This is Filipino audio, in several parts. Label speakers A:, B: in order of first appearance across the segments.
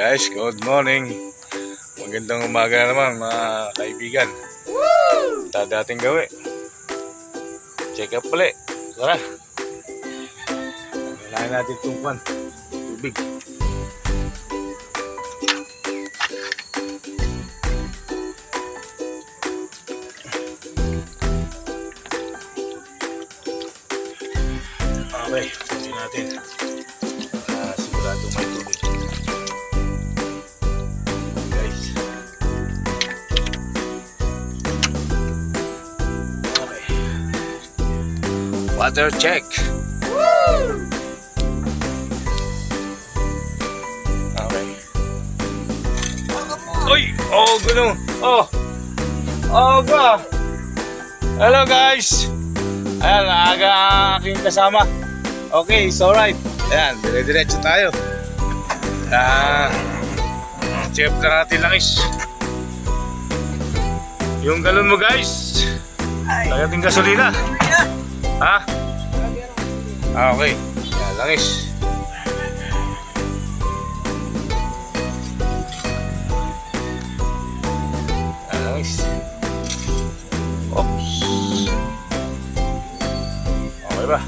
A: Guys, good morning. Magandang umaga naman mga kaibigan. Dating gawin. Check up ulit. Tara. Kailangan natin tungkuan. Tubig. Okay, tuloy natin. Sigurado may tubig. Guys. Okay. Water check. Okay. Uy! Oh, gano'n. Oh, ba? Hello guys. Ayan, naaga ang aking kasama. Okay, it's alright. Ayan, dire-diretso tayo. Check up na natin langis. Yung galon mo guys. Tagating gasolina. Ha? Okay. Ayan, langis. Ayan, langis. Oops. Okay ba?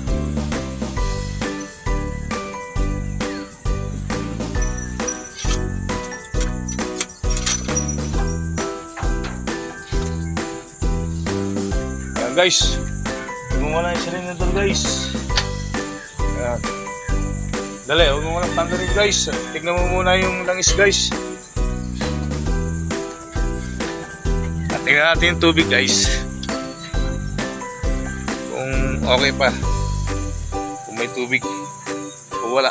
A: Guys, huwag mo muna yung silinador guys. Ayan. Dali, huwag mo muna tanggalin guys. Tignan mo muna yung langis guys. At tingnan natin yung tubig guys. Kung okay pa. Kung may tubig o wala.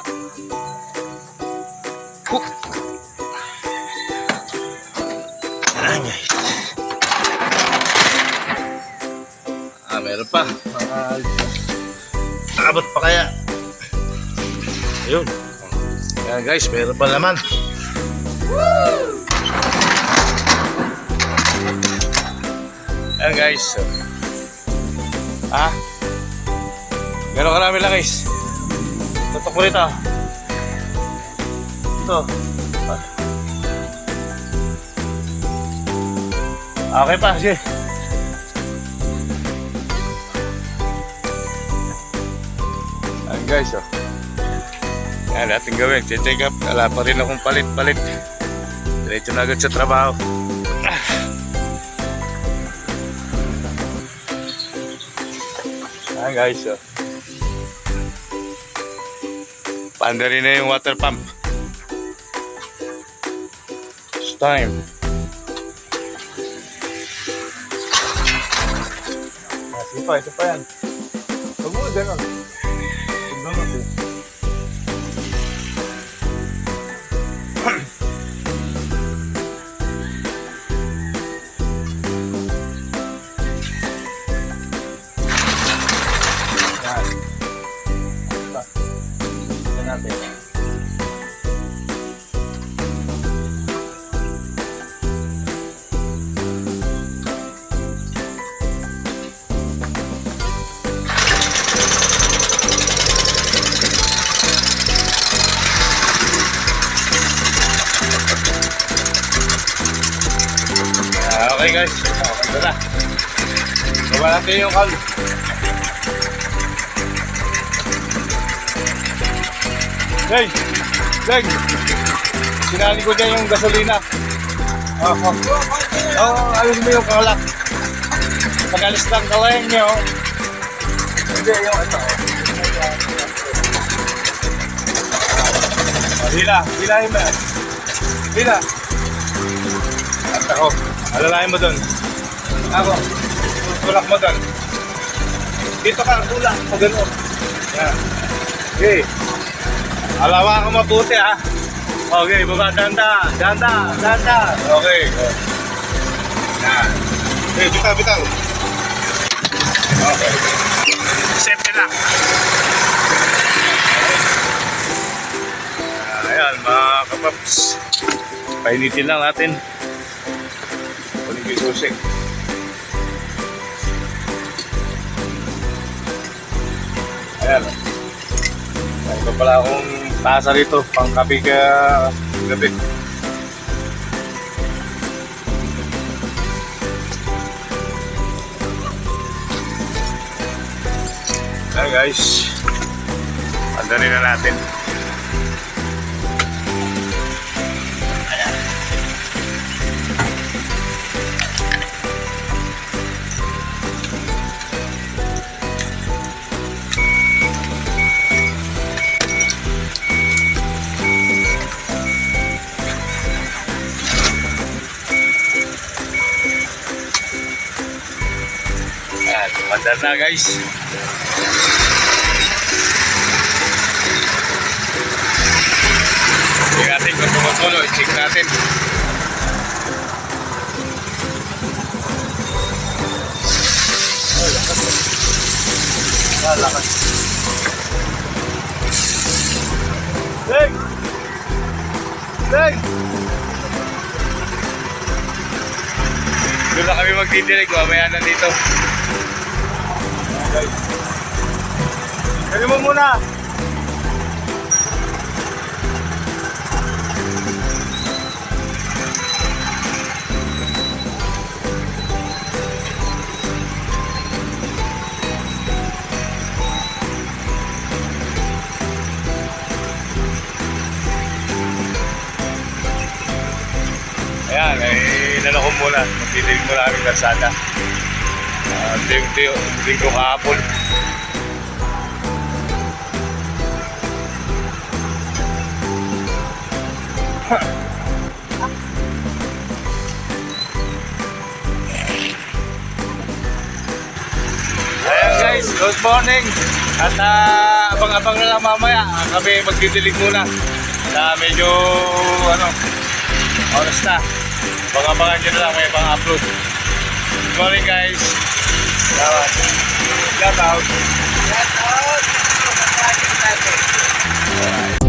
A: Ayan guys. Meron pa. Abot pa kaya. Ayun. Ayan guys, meron pa naman. Ayan guys. Gano'n karami lang guys. Tutok mo rito. Ito. Okay pa, sige. Guys, yan natin gawin, check up. Wala pa rin akong palit-palit. Diretso na agad sa trabaho. Yan guys, panda rin na yung water pump. It's time. Ito pa yan. Huwag mo gano'n. Okay guys, ito na. Gawa natin yung kal. Hey! Leg! Sinali ko dyan yung gasolina. Ayun mo yung kalak. Pag-alis lang kawain nyo. Hindi, yung ito. Hilahin mo yan. Hila. At ako. Alalahin mo doon. Ako. Tulak mo doon. Dito ka, tulak. O gano'n. Yan. Okay. Alawa ka mabuti ha. Okay, baba. Danda. Okay. Yan. Okay, bitaw. Okay. Safety lang. Ayan, mga kapaps. Painitin lang natin. Susik. Ayan. Ito pala akong tasa rito pang gabi. guys. Andarin na natin. Ayan, mandar na guys. Check natin kung tumutulo, check natin. Lakas. Hey! Hey! Doon na kami magdidilig, mamaya na dito. Kali mo muna! Ayan, inano ko muna. Magdidilig muna kami kalsada. Dilig ko kahapon. Ayan guys, good morning. At abang-abang na lang mamaya. Kami magdidilig muna. Medyo oras na. Abang-abangan nyo na lang, may pang-upload. Good morning guys. Shout out. Shout out.